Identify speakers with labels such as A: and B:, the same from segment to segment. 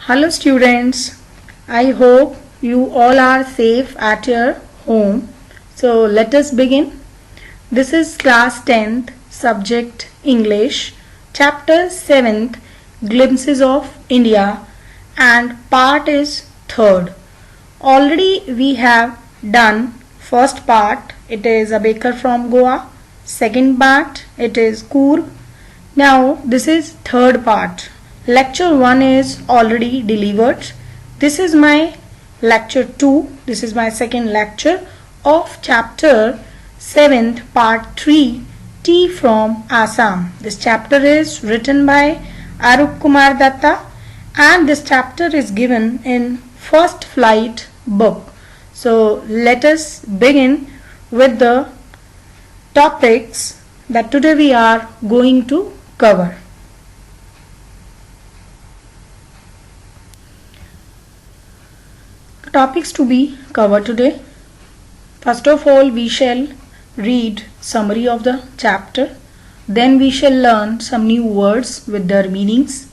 A: Hello students, I hope you all are safe at your home. So let us begin. This is class 10th, subject English, chapter 7th, Glimpses of India, and part is 3rd. Already we have done first part, it is a baker from Goa. Second part, it is Coorg. Now this is third part. Lecture 1 is already delivered. This is my lecture 2. This is my second lecture of chapter 7th part 3, Tea from Assam. This chapter is written by Arup Kumar Datta and this chapter is given in First Flight book. So let us begin with the topics that today we are going to cover. Topics to be covered today. First of all, we shall read summary of the chapter. Then we shall learn some new words with their meanings.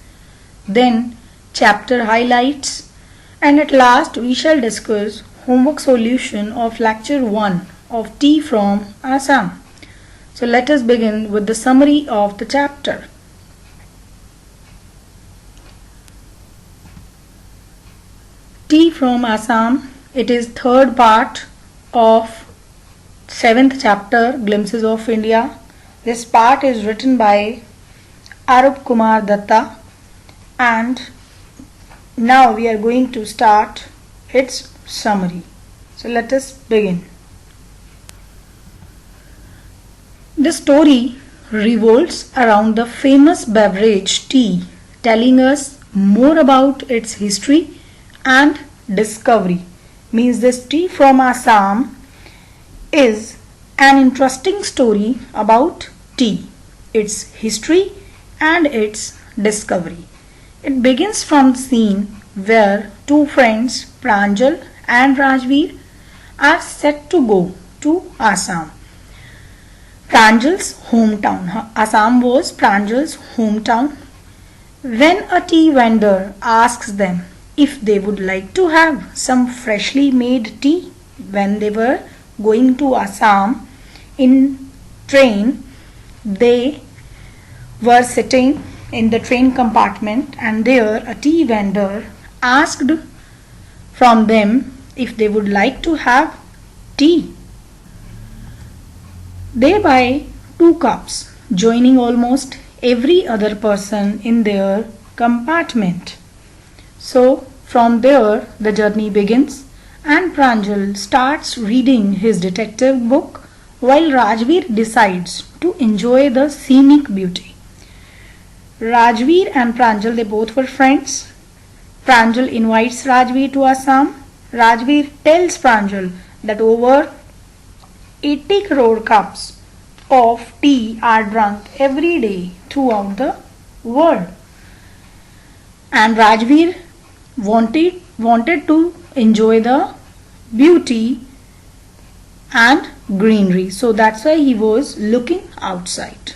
A: Then chapter highlights. And at last we shall discuss homework solution of lecture 1 of Tea from Assam. So let us begin with the summary of the chapter. Tea from Assam, it is third part of 7th chapter, Glimpses of India. This part is written by Arup Kumar Datta and now we are going to start its summary. So let us begin. The story revolves around the famous beverage tea, telling us more about its history and discovery. Means this tea from Assam is an interesting story about tea, its history and its discovery. It begins from the scene where two friends, Pranjal and Rajveer, are set to go to Assam. Pranjal's hometown. Assam was Pranjal's hometown. When a tea vendor asks them if they would like to have some freshly made tea when they were going to Assam in train, they were sitting in the train compartment and there a tea vendor asked from them if they would like to have tea. They buy 2 cups, joining almost every other person in their compartment. So from there the journey begins and Pranjal starts reading his detective book while Rajveer decides to enjoy the scenic beauty. Rajveer and Pranjal, they both were friends. Pranjal invites Rajveer to Assam. Rajveer tells Pranjal that over 80 crore cups of tea are drunk every day throughout the world. And Rajveer wanted to enjoy the beauty and greenery. So that's why he was looking outside.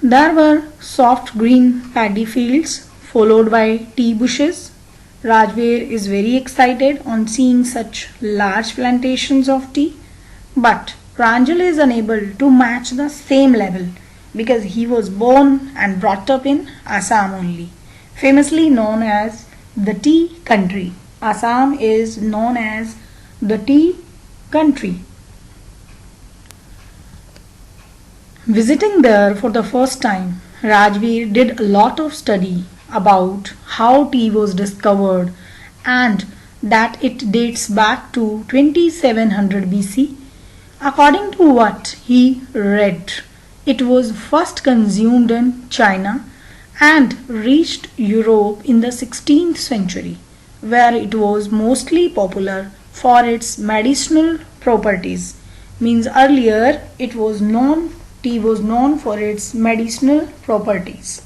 A: There were soft green paddy fields followed by tea bushes. Rajveer is very excited on seeing such large plantations of tea. But Pranjal is unable to match the same level because he was born and brought up in Assam only, famously known as the tea country. Assam is known as the tea country. Visiting there for the first time, Rajveer did a lot of study about how tea was discovered and that it dates back to 2700 BC. According to what he read, it was first consumed in China and reached Europe in the 16th century, where it was mostly popular for its medicinal properties. Means earlier tea was known for its medicinal properties.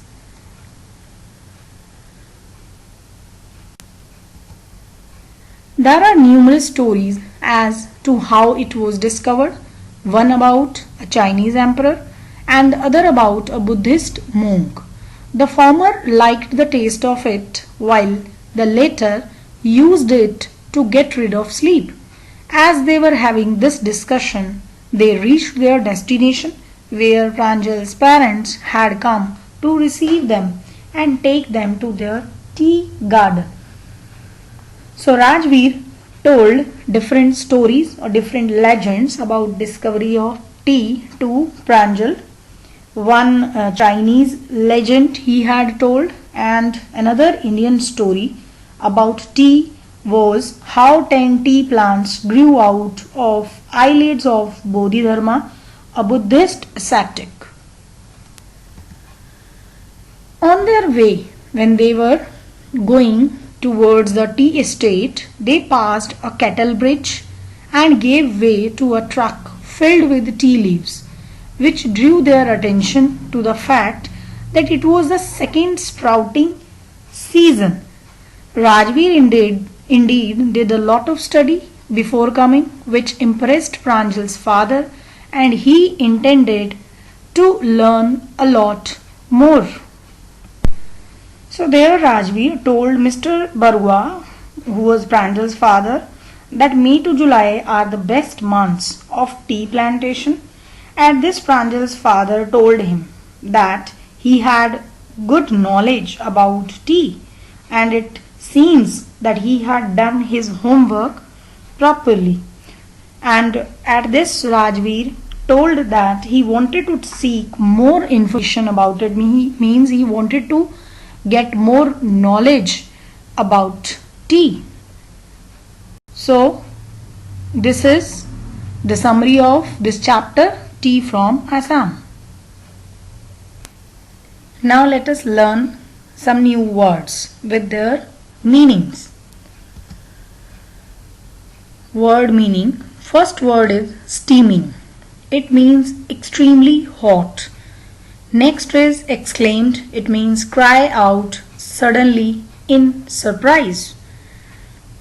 A: There are numerous stories as to how it was discovered, one about a Chinese emperor and the other about a Buddhist monk. The former liked the taste of it, while the latter used it to get rid of sleep. As they were having this discussion, they reached their destination where Pranjal's parents had come to receive them and take them to their tea garden. So Rajveer told different stories or different legends about discovery of tea to Pranjal. One Chinese legend he had told, and another Indian story about tea was how 10 tea plants grew out of eyelids of Bodhidharma, a Buddhist ascetic. On their way, when they were going towards the tea estate, they passed a cattle bridge and gave way to a truck filled with tea leaves, which drew their attention to the fact that it was the second sprouting season. Rajveer indeed did a lot of study before coming, which impressed Pranjal's father, and he intended to learn a lot more. So there Rajveer told Mr. Barua, who was Pranjal's father, that May to July are the best months of tea plantation. At this Pranjal's father told him that he had good knowledge about tea, and it seems that he had done his homework properly. And at this Rajveer told that he wanted to seek more information about it, means he wanted to get more knowledge about tea. So this is the summary of this chapter, Tea from Assam. Now let us learn some new words with their meanings. Word meaning. First word is steaming. It means extremely hot. Next is exclaimed. It means cry out suddenly in surprise.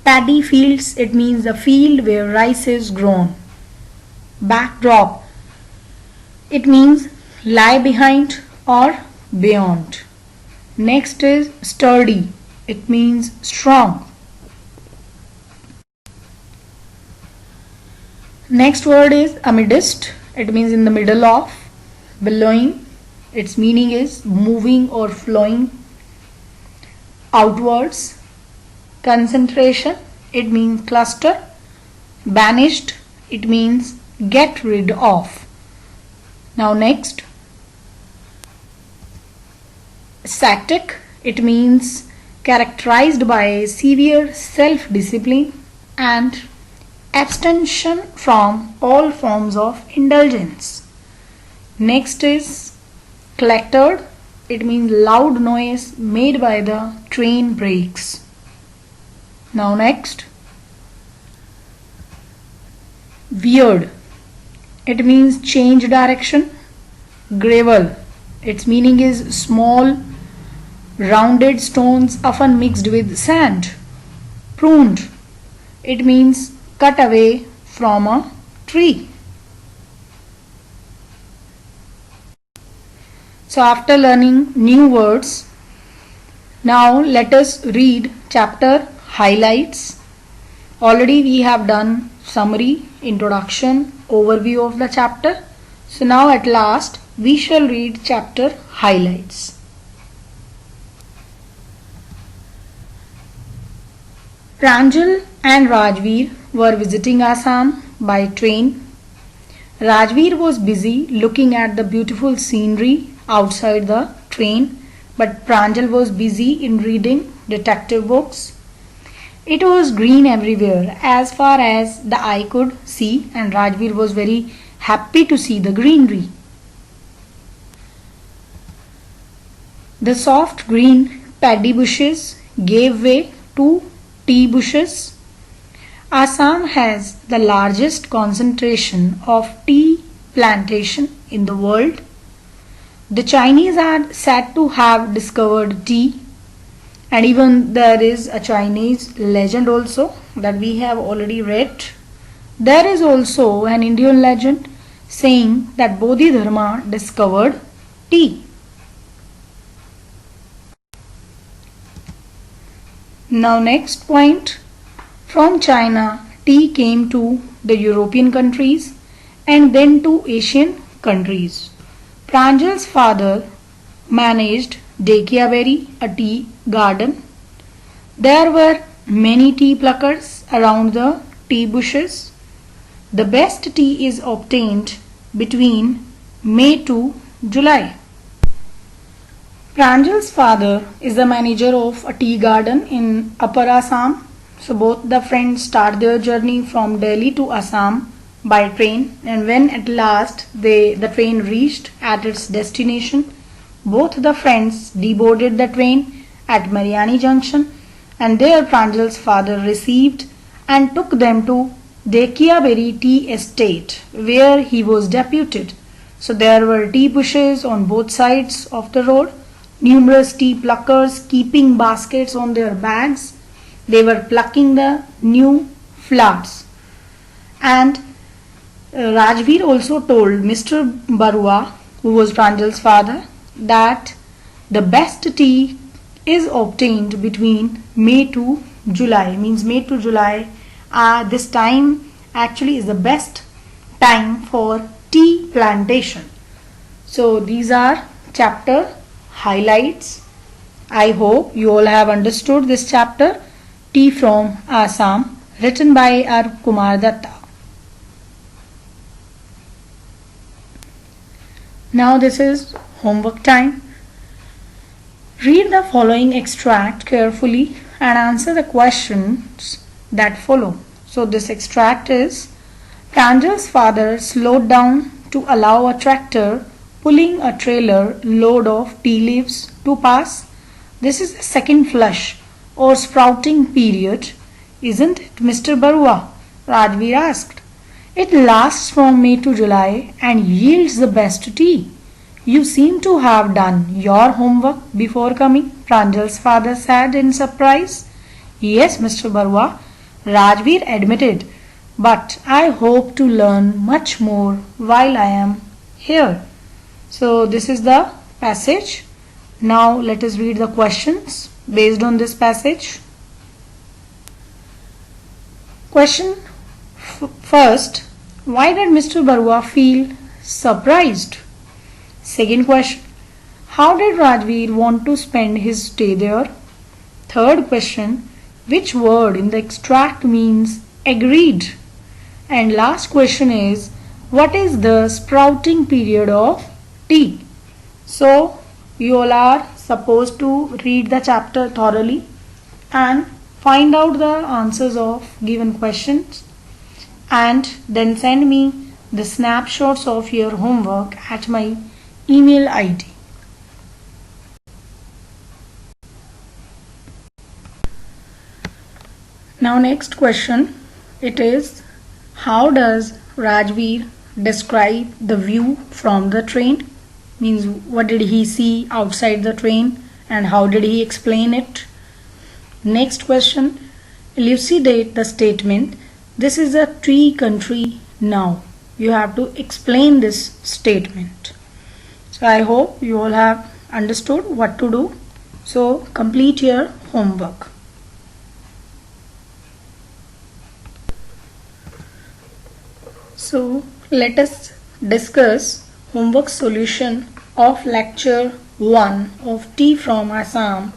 A: Paddy fields. It means the field where rice is grown. Backdrop. It means lie behind or beyond. Next is sturdy. It means strong. Next word is amidst. It means in the middle of. Billowing. Its meaning is moving or flowing outwards. Concentration. It means cluster. Banished. It means get rid of. Now next, ascetic. It means characterized by severe self-discipline and abstention from all forms of indulgence. Next is cluttered. It means loud noise made by the train brakes. Now next, weird. It means change direction. Gravel. Its meaning is small, rounded stones often mixed with sand. Pruned. It means cut away from a tree. So after learning new words, now let us read chapter highlights. Already we have done summary, introduction, overview of the chapter. So now at last we shall read chapter highlights. Pranjal and Rajveer were visiting Assam by train. Rajveer was busy looking at the beautiful scenery outside the train, but Pranjal was busy in reading detective books. It was green everywhere as far as the eye could see, and Rajveer was very happy to see the greenery. The soft green paddy bushes gave way to tea bushes. Assam has the largest concentration of tea plantation in the world. The Chinese are said to have discovered tea, and even there is a Chinese legend also that we have already read. There is also an Indian legend saying that Bodhidharma discovered tea. Now next point. From China, tea came to the European countries and then to Asian countries. Pranjal's father managed Dekiaveri, a tea garden. There were many tea pluckers around the tea bushes. The best tea is obtained between May to July. Pranjal's father is the manager of a tea garden in Upper Assam. So both the friends start their journey from Delhi to Assam by train, and when at last the train reached at its destination, both the friends deboarded the train at Mariani Junction, and there Pranjal's father received and took them to Dekiaveri Tea Estate, where he was deputed. So there were tea bushes on both sides of the road, numerous tea pluckers keeping baskets on their bags. They were plucking the new flowers. And Rajveer also told Mr. Barua, who was Pranjal's father, that the best tea is obtained between May to July. Means May to July. This time actually is the best time for tea plantation. So these are chapter highlights. I hope you all have understood this chapter, Tea from Assam, written by R. Kumar Datta. Now this is homework time. Read the following extract carefully and answer the questions that follow. So this extract is: Pranjal's father slowed down to allow a tractor pulling a trailer load of tea leaves to pass. This is the second flush or sprouting period, isn't it, Mr. Barua? Rajveer asked. It lasts from May to July and yields the best tea. You seem to have done your homework before coming, Pranjal's father said in surprise. Yes, Mr. Barua, Rajveer admitted, but I hope to learn much more while I am here. So this is the passage. Now let us read the questions based on this passage. Question first, why did Mr. Barua feel surprised? Second question, how did Rajveer want to spend his stay there? Third question, which word in the extract means agreed? And last question is, what is the sprouting period of tea? So you all are supposed to read the chapter thoroughly and find out the answers of given questions and then send me the snapshots of your homework at my email ID. Now next question, it is, how does Rajveer describe the view from the train? Means what did he see outside the train and how did he explain it? Next question, elucidate the statement, this is a tea country now. You have to explain this statement. So I hope you all have understood what to do. So complete your homework. So let us discuss homework solution of lecture 1 of Tea from Assam.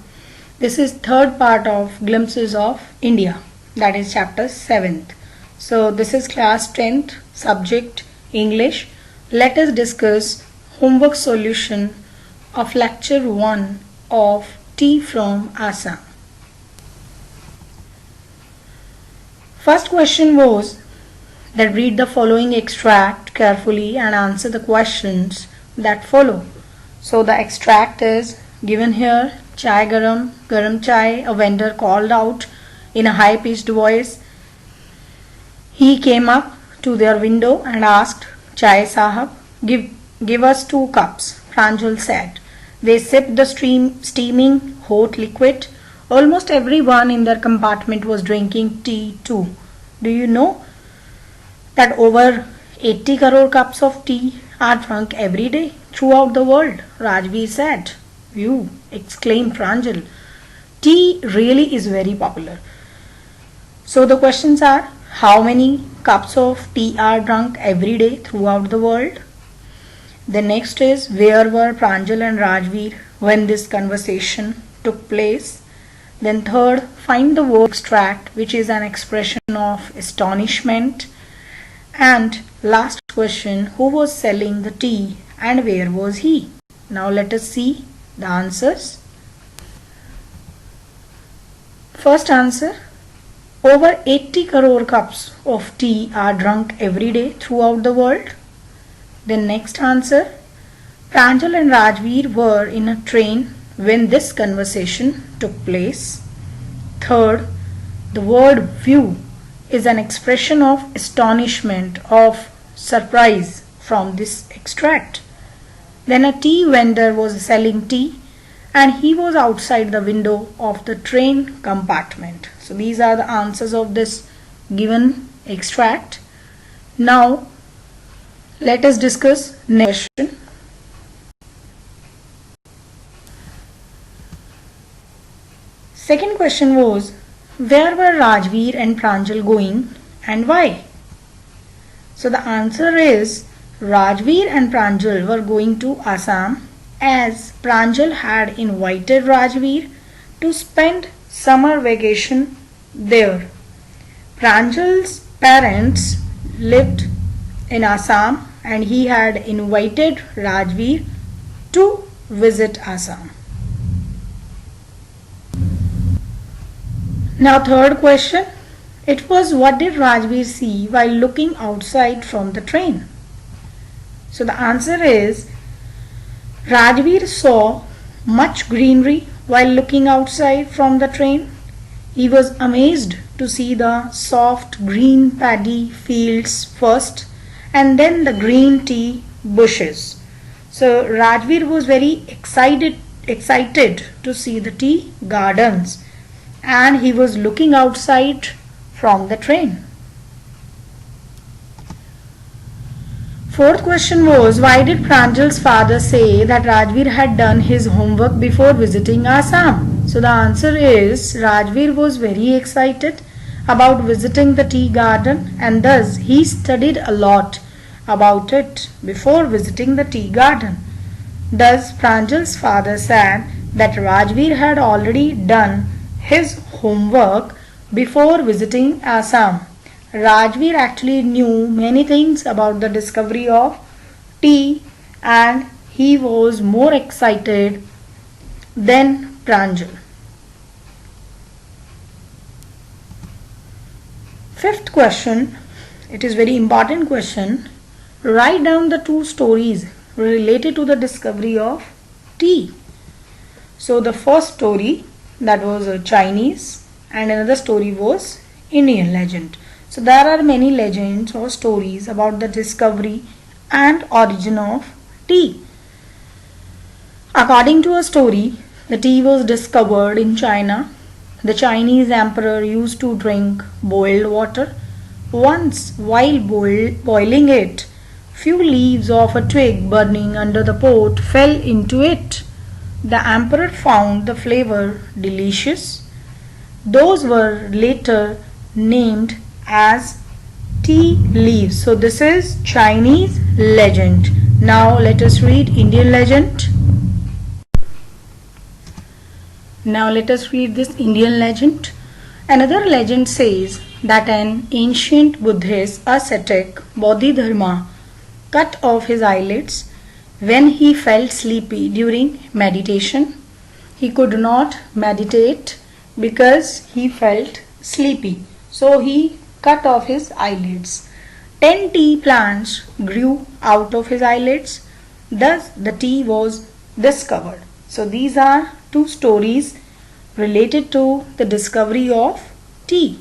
A: This is third part of Glimpses of India, that is chapter 7th. So this is class 10th, subject English. Let us discuss homework solution of lecture 1 of Tea from Assam. First question was that read the following extract carefully and answer the questions that follow. So the extract is given here. Chai garam, garam chai, a vendor called out in a high-pitched voice. He came up to their window and asked, Chai sahab, give us 2 cups, Pranjal said. They sipped the steaming hot liquid. Almost everyone in their compartment was drinking tea too. Do you know that over 80 crore cups of tea are drunk every day throughout the world? Rajveer said. You, exclaimed Pranjal. tea really is very popular. So the questions are, how many cups of tea are drunk every day throughout the world? The next is, where were Pranjal and Rajveer when this conversation took place? Then third, find the word extract, which is an expression of astonishment. And last question, who was selling the tea and where was he? Now let us see the answers. First answer, over 80 crore cups of tea are drunk every day throughout the world. Then next answer, Pranjal and Rajveer were in a train when this conversation took place. Third, the word view is an expression of astonishment, of surprise from this extract. Then a tea vendor was selling tea and he was outside the window of the train compartment. So these are the answers of this given extract. Now let us discuss next question. Second question was, where were Rajveer and Pranjal going and why? So the answer is, Rajveer and Pranjal were going to Assam as Pranjal had invited Rajveer to spend summer vacation there. Pranjal's parents lived in Assam and he had invited Rajveer to visit Assam. Now third question, it was, what did Rajveer see while looking outside from the train? So the answer is, Rajveer saw much greenery while looking outside from the train. He was amazed to see the soft green paddy fields first and then the green tea bushes. So Rajveer was very excited to see the tea gardens and he was looking outside from the train. Fourth question was, why did Pranjal's father say that Rajveer had done his homework before visiting Assam? So the answer is, Rajveer was very excited about visiting the tea garden and thus he studied a lot about it before visiting the tea garden. Thus Pranjal's father said that Rajveer had already done his homework before visiting Assam. Rajveer actually knew many things about the discovery of tea and he was more excited than Pranjal. Fifth question, it is very important question. Write down the two stories related to the discovery of tea. So the first story, that was a Chinese, and another story was Indian legend. So there are many legends or stories about the discovery and origin of tea. According to a story, the tea was discovered in China. The Chinese emperor used to drink boiled water. Once, while boiling it, few leaves of a twig burning under the pot fell into it. The emperor found the flavor delicious. Those were later named as tea leaves. So this is Chinese legend. Now let us read Indian legend. Now let us read this Indian legend. Another legend says that an ancient Buddhist ascetic Bodhidharma cut off his eyelids when he felt sleepy during meditation. He could not meditate because he felt sleepy. So he cut off his eyelids. 10 tea plants grew out of his eyelids. Thus the tea was discovered. So these are two stories related to the discovery of tea.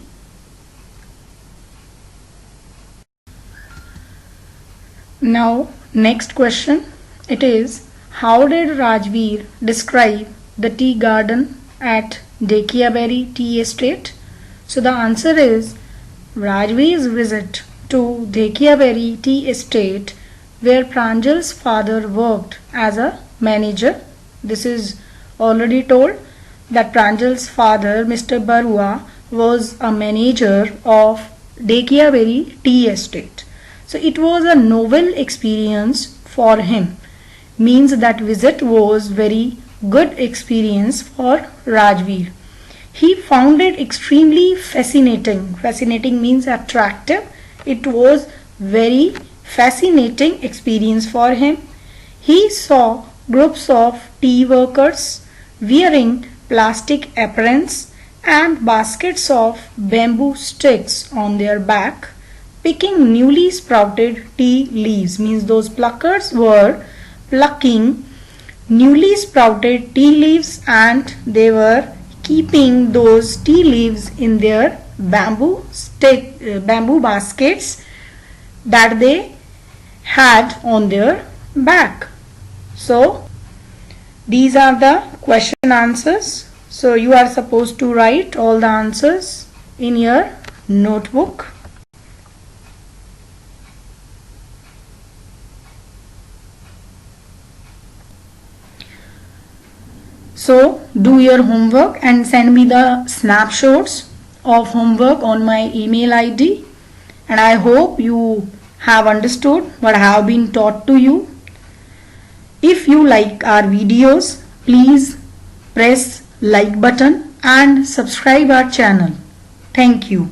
A: Now next question, it is, how did Rajveer describe the tea garden at Dekiaberry Tea Estate? So the answer is, Rajveer's visit to Dekiaberry Tea Estate, where Pranjal's father worked as a manager. This is already told. that Pranjal's father, Mr. Barua, was a manager of Dekiaveri tea estate. So it was a novel experience for him. Means that visit was very good experience for Rajveer. He found it extremely fascinating. Fascinating means attractive. It was very fascinating experience for him. He saw groups of tea workers wearing plastic aprons and baskets of bamboo sticks on their back, picking newly sprouted tea leaves. Means those pluckers were plucking newly sprouted tea leaves and they were keeping those tea leaves in their bamboo baskets that they had on their back. So these are the question answers. So you are supposed to write all the answers in your notebook. So do your homework and send me the snapshots of homework on my email ID, and I hope you have understood what I have been taught to you. If you like our videos, please press like button and subscribe our channel. Thank you.